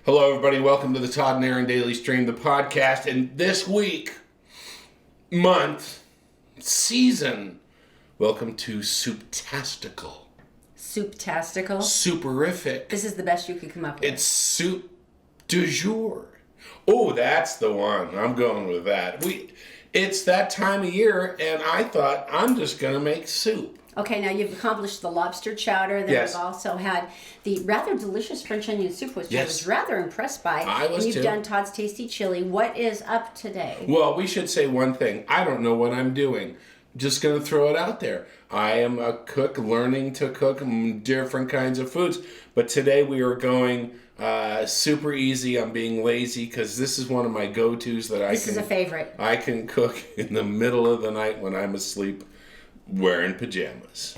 Hello, everybody. Welcome to the Todd and Erin Daily Stream, the podcast. And this week, month, season, welcome to Soup-tastical. Soup-tastical? Souperific. This is the best you could come up with. It's soup du jour. Oh, that's the one. I'm going with that. It's that time of year, and I thought, I'm just going to make soup. Okay, now you've accomplished the lobster chowder. Then Yes. We've also had the rather delicious French onion soup, which I was rather impressed by. I was and you've too. done Todd's Tasty Chili. What is up today? Well, we should say one thing. I don't know what I'm doing. Just going to throw it out there. I am a cook learning to cook different kinds of foods. But today we are going super easy. I'm being lazy because this is one of my go-tos that This is a favorite. I can cook in the middle of the night when I'm asleep wearing pajamas,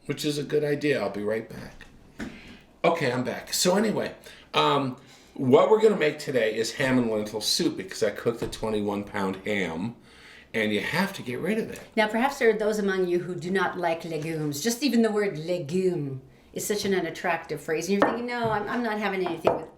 which is a good idea. I'll be right back. Okay, I'm back. So anyway, what we're going to make today is ham and lentil soup because I cooked a 21-pound ham, and you have to get rid of it. Now, perhaps there are those among you who do not like legumes. Just even the word legume is such an unattractive phrase. And you're thinking, no, I'm not having anything with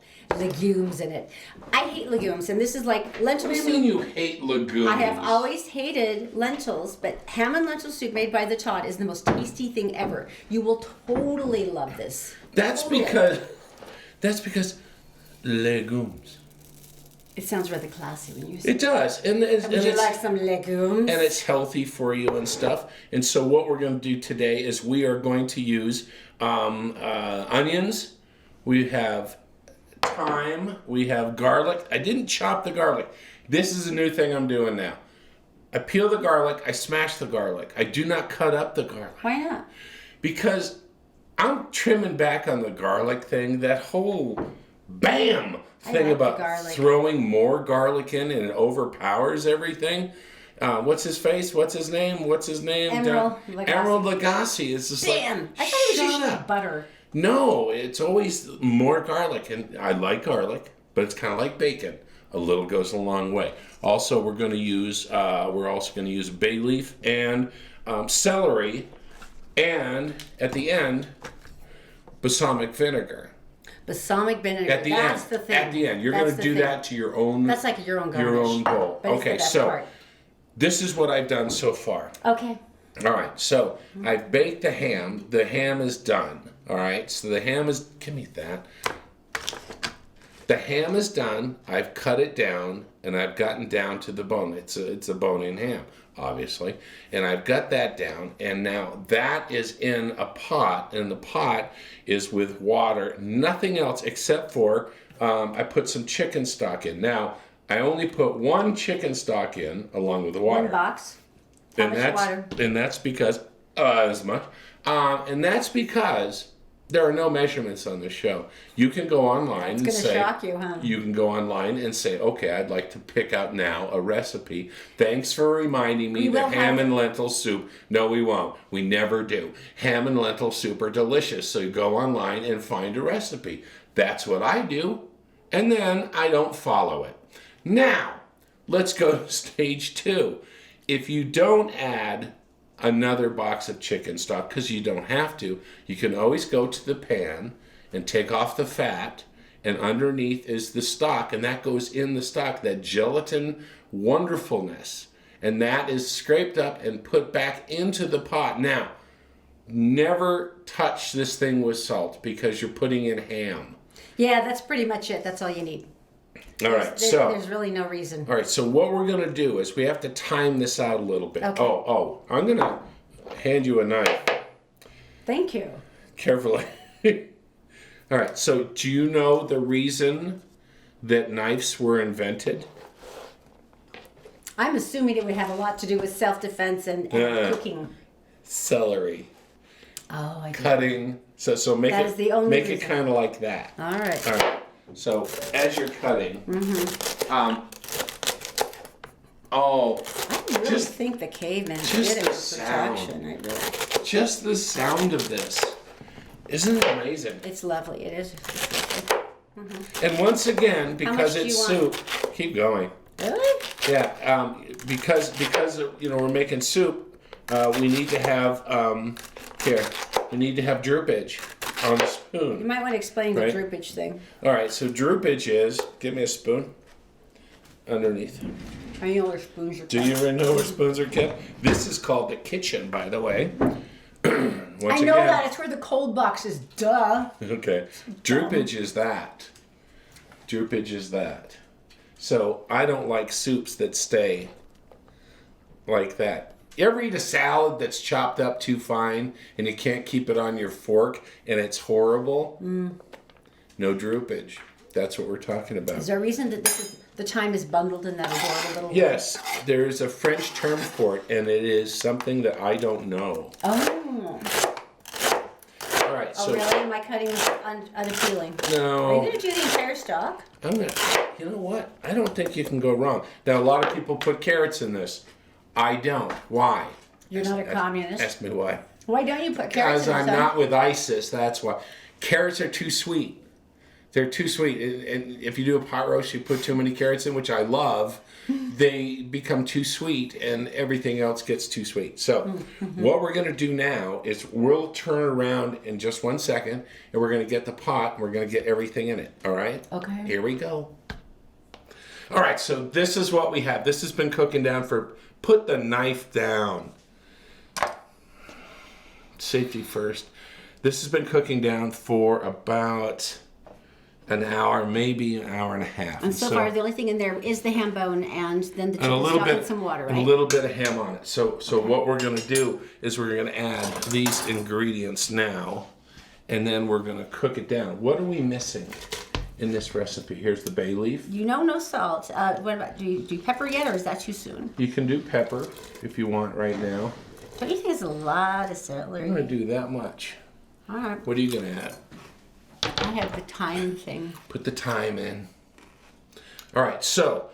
legumes in it. I hate legumes, and this is like lentil What do soup. you mean you hate legumes? I have always hated lentils, but ham and lentil soup made by the Todd is the most tasty thing ever. You will totally love this. That's Totally. because legumes. It sounds rather classy when you say It does, and Would you like some legumes? and it's healthy for you and stuff. And so what we're going to do today is we are going to use onions. We have thyme. We have garlic. I didn't chop the garlic. This is a new thing I'm doing now. I peel the garlic. I smash the garlic. I do not cut up the garlic. Why not? Because I'm trimming back on the garlic thing. That whole bam thing like the about garlic. throwing more garlic in and it overpowers everything. What's his face? What's his name? Emerald Lagasse. Emerald Lagasse. It's just Damn! like, I thought it was shut usually up. butter. No, it's always more garlic, and I like garlic, but it's kind of like bacon. A little goes a long way. Also, we're going to use bay leaf and celery, and at the end, balsamic vinegar. Balsamic vinegar. At the That's end, the thing. at the end, you're That's going to the do thing. that to your own. That's like your own garnish. Your own bowl. But it's Okay, the best so part. this is what I've done so far. Okay. All right, so I've baked the ham. The ham is done. All right, so the ham is. Give me that. The ham is done. I've cut it down, and I've gotten down to the bone. It's a bone-in ham, obviously, and I've got that down. And now that is in a pot, and the pot is with water. Nothing else except for I put some chicken stock in. Now I only put one chicken stock in along with the water. One box. How much water? And that's because as much, and that's because there are no measurements on this show. You can go online and It's say, going to shock you, huh? you can go online and say, okay, I'd like to pick out now a recipe. Thanks for reminding me We that will ham have- and lentil soup. No, we won't. We never do. Ham and lentil soup are delicious. So you go online and find a recipe. That's what I do. And then I don't follow it. Now, let's go to stage 2. If you don't add another box of chicken stock, because you don't have to, you can always go to the pan and take off the fat, and underneath is the stock, and that goes in the stock, that gelatin wonderfulness, and that is scraped up and put back into the pot. Now, never touch this thing with salt because you're putting in ham. Yeah, that's pretty much it. That's all you need. All right, There's really no reason. All right, so what we're going to do is we have to time this out a little bit. Okay. I'm going to hand you a knife. Thank you. Carefully. All right, so do you know the reason that knives were invented? I'm assuming it would have a lot to do with self-defense and cooking. Celery. Oh, I get it. Cutting. So make That it is the only make it reason. kind of like that. All right. All right. So as you're cutting, I really just- think the cavemen just did it the for sound. protection. I really. just the sound of this, isn't it amazing? It's lovely. It is. And once again, because much do it's you soup, want? keep going. Really? Yeah, because we're making soup, we need to have we need to have droopage. on the You spoon. might want to explain the Right. droopage thing. All right, so droopage is, give me a spoon underneath. I know where spoons are Do you even know where spoons are kept? This is called the kitchen, by the way. Once I know again- that. It's where the cold box is. Duh. Okay. Droopage is that. Droopage is that. So I don't like soups that stay like that. You ever eat a salad that's chopped up too fine and you can't keep it on your fork and it's horrible? No droopage. That's what we're talking about. Is there a reason that the thyme is bundled in that adorable little... Yes, there is a French term for it, and it is something that I don't know. Oh. All right, Oh, so really? My cutting is unappealing. Are you no, going to do the entire stock? I'm gonna. You know what? I don't think you can go wrong. Now, a lot of people put carrots in this. I don't. Why? You're not a communist. Ask me why. Why don't you put carrots Because in I'm this? not with ISIS. That's why. Carrots are too sweet. They're too sweet. And if you do a pot roast, you put too many carrots in, which I love, they become too sweet and everything else gets too sweet. So what we're going to do now is we'll turn around in just 1 second and we're going to get the pot and we're going to get everything in it. All right? Okay. Here we go. All right, so this is what we have. This has been cooking down for, put the knife down. Safety first. This has been cooking down for about an hour, maybe an hour and a half. And so far, the only thing in there is the ham bone and then the and a chicken little stock bit, and some water, and right? a little bit of ham on it. So what we're going to do is we're going to add these ingredients now, and then we're going to cook it down. What are we missing in this recipe? Here's the bay leaf. You know, no salt. What about, do you do pepper yet, or is that too soon? You can do pepper if you want right now. Don't you think it's a lot of I'm celery? going to do that much. All right. What are you going to add? I have the thyme thing. Put the thyme in. All right, so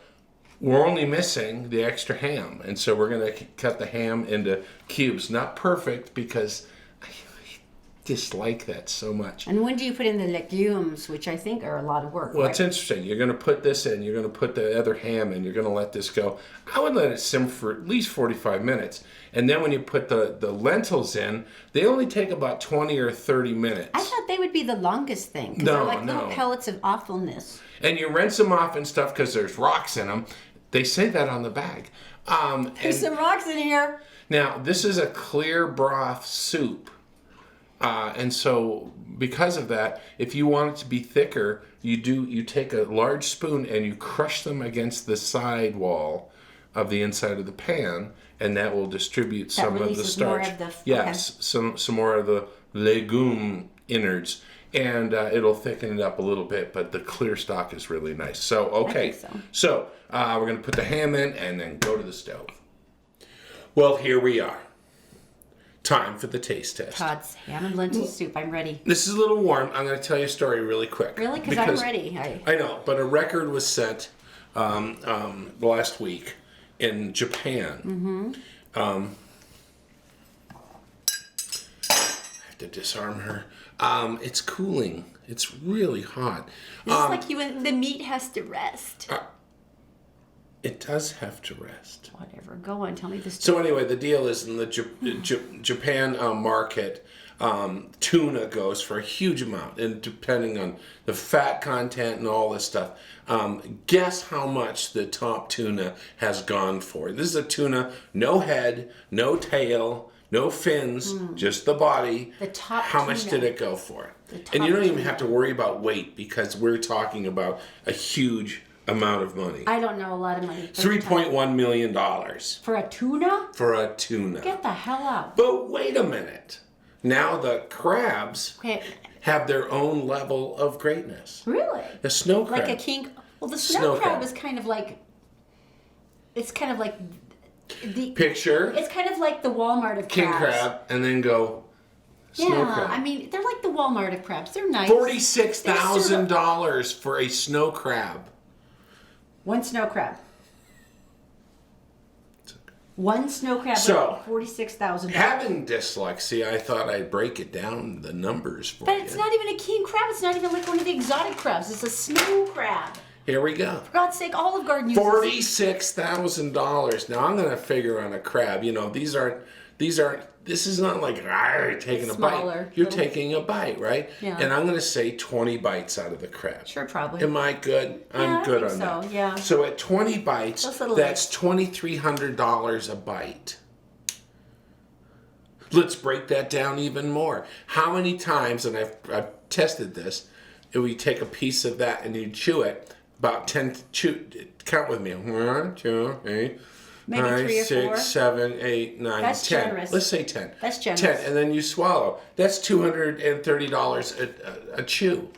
we're only missing the extra ham, and so we're going to cut the ham into cubes. Not perfect because I dislike that so much. And when do you put in the legumes, which I think are a lot of work? Well, right? it's interesting. You're going to put this in. You're going to put the other ham in. You're going to let this go. I would let it simmer for at least 45 minutes. And then when you put the lentils in, they only take about 20 or 30 minutes. I thought they would be the longest thing. 'Cause No, they're like little no. pellets of awfulness. And you rinse them off and stuff because there's rocks in them. They say that on the bag. There's some rocks in here. Now, this is a clear broth soup. And so because of that, if you want it to be thicker, you take a large spoon and you crush them against the side wall of the inside of the pan, and that will distribute some of the releases more starch. of the- Yes, some more of the legume innards. And it'll thicken it up a little bit, but the clear stock is really nice. So, okay. think so. We're going to put the ham in and then go to the stove. Well, here we are. Time for the taste test. Todd's ham and lentil soup. I'm ready. This is a little warm. I'm going to tell you a story really quick. Really? Because I'm ready. I know, but a record was set last week in Japan. I have to disarm her. It's cooling. It's really hot. This is like when the meat has to rest. It does have to rest. Whatever. Go on. Tell me the So story. anyway, the deal is in the Japan market, tuna goes for a huge amount, and depending on the fat content and all this stuff, guess how much the top tuna has gone for? This is a tuna, no head, no tail, no fins, just the body. The top How much tuna. did it go for? The And you top don't even tuna. have to worry about weight because we're talking about a huge amount of money. I don't know a lot of money. $3.1 million For a tuna? for a tuna. Get the hell out. But wait a minute. Now the crabs Okay. have their own level of greatness. Really? The snow crab. Like a king. Well, the Snow snow crab. crab is kind of like. It's kind of like the. Picture It's kind of like the Walmart of king crabs. crab and then go snow Yeah, crab. I mean they're like the Walmart of crabs. They're nice. $46,000 for a snow crab. One snow crab. One snow crab. So, $46,000. Having dyslexia, I thought I'd break it down the numbers for But you. it's not even a king crab. It's not even like one of the exotic crabs. It's a snow crab. Here we go. For God's sake, Olive Garden uses $46,000. Now I'm going to figure on a crab. You know, these aren't These aren't. This is not like taking a Smaller, bite. You're little- taking a bite, right? Yeah. And I'm going to say 20 bites out of the crab. Sure, probably. Am I good? I'm I good think on so, that. yeah. So at 20 bites, Those little that's $2,300 a bite. Let's break that down even more. How many times, and I've tested this, if we take a piece of that and you chew it, about 10, count with me. 1, 2, 3, Maybe 5, 3 or 6, 4. 7, 8, 9, That's 10. generous. Let's say 10. That's generous. 10, and then you swallow. That's $230 a chew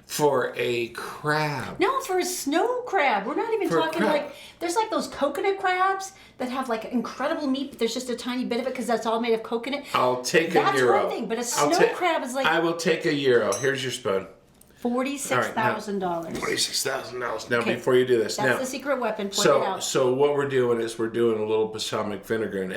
for a crab. No, for a snow crab. We're not even For a talking crab. like, there's like those coconut crabs that have like incredible meat, but there's just a tiny bit of it because that's all made of coconut. I'll take a That's euro. one thing, but a I'll snow ta- crab is like I will take a euro. Here's your spoon. $46,000. $46,000. Now, Okay. before you do this, That's now, the secret weapon. Point it out. so what we're doing is we're doing a little balsamic vinegar, and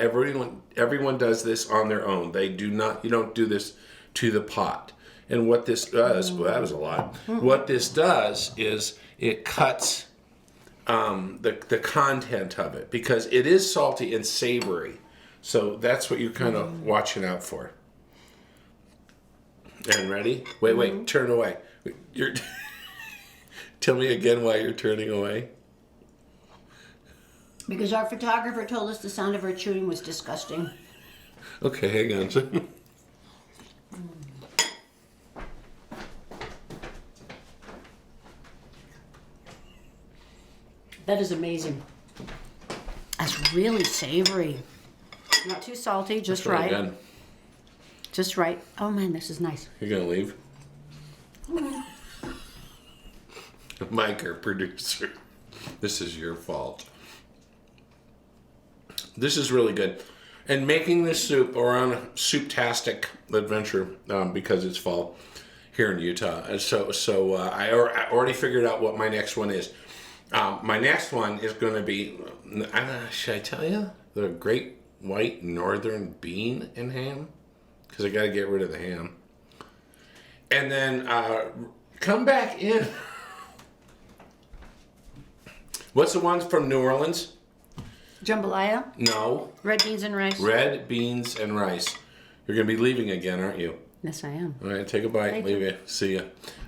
everyone does this on their own. You don't do this to the pot. And what this does, well, that was a lot. What this does is it cuts the content of it because it is salty and savory. So that's what you're kind of watching out for. And ready? Wait, turn away. You're Tell me again why you're turning away. Because our photographer told us the sound of her chewing was disgusting. Okay, hang on a second. That is amazing. That's really savory. Not too salty, just Really right. good. Just right. Oh man, this is nice. You're gonna leave? Mike, our producer. This is your fault. This is really good. And making this soup, we're on a soup-tastic adventure because it's fall here in Utah. And so I already figured out what my next one is. My next one is going to be, should I tell you? The Great White Northern Bean and Ham? Because I got to get rid of the ham. And then come back in. What's the ones from New Orleans? Jambalaya, No. red beans and rice. Red beans and rice. You're going to be leaving again, aren't you? Yes, I am. All right, take a bite. Thank Leave you. you. See ya.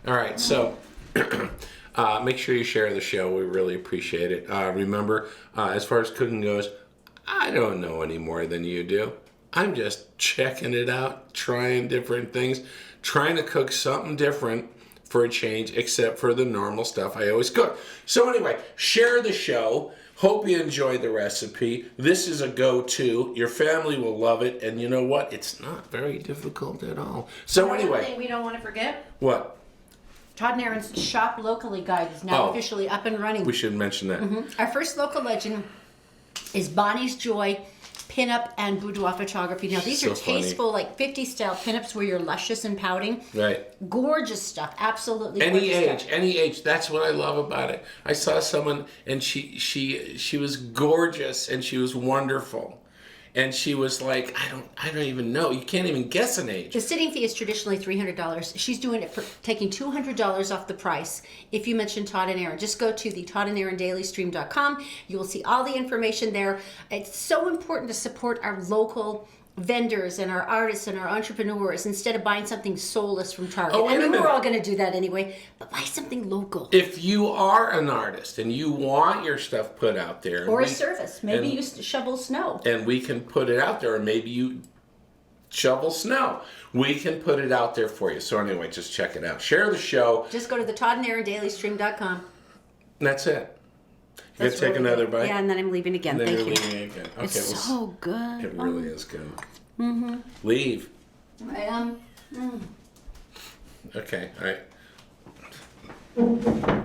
All right, so make sure you share the show. We really appreciate it. Remember, as far as cooking goes, I don't know any more than you do. I'm just checking it out, trying different things, trying to cook something different for a change, except for the normal stuff I always cook. So anyway, share the show. Hope you enjoyed the recipe. This is a go-to. Your family will love it. And you know what? It's not very difficult at all. So One anyway. thing we don't want to forget, What? Todd and Erin's Shop Locally guide is now Oh. officially up and running. We should mention that. Our first local legend is Bonnie's Joy Pinup and Boudoir Photography. Now these So are funny. tasteful, like 50s style pinups where you're luscious and pouting. Right. Gorgeous stuff, absolutely Any gorgeous age, any age. That's what I love about it. I saw someone and she was gorgeous and she was wonderful. And she was like, I don't even know. You can't even guess an age. The sitting fee is traditionally $300. She's doing it for taking $200 off the price. If you mention Todd and Erin, just go to the ToddandErinDailyStream.com. You will see all the information there. It's so important to support our local vendors and our artists and our entrepreneurs instead of buying something soulless from Target. Oh, wait I a mean, minute. we're all going to do that anyway, but buy something local. If you are an artist and you want your stuff put out there, Or a we- service. Maybe and- you shovel snow. and we can put it out there, or maybe you shovel snow. We can put it out there for you. So anyway, just check it out. Share the show. Just go to the ToddandErinDailyStream.com. And that's it. You That's gotta take really another good. bite. Yeah, and then I'm leaving again. And then Thank you're you. leaving again. Okay, It's so good. it really is good. Leave. I am. Okay, all right.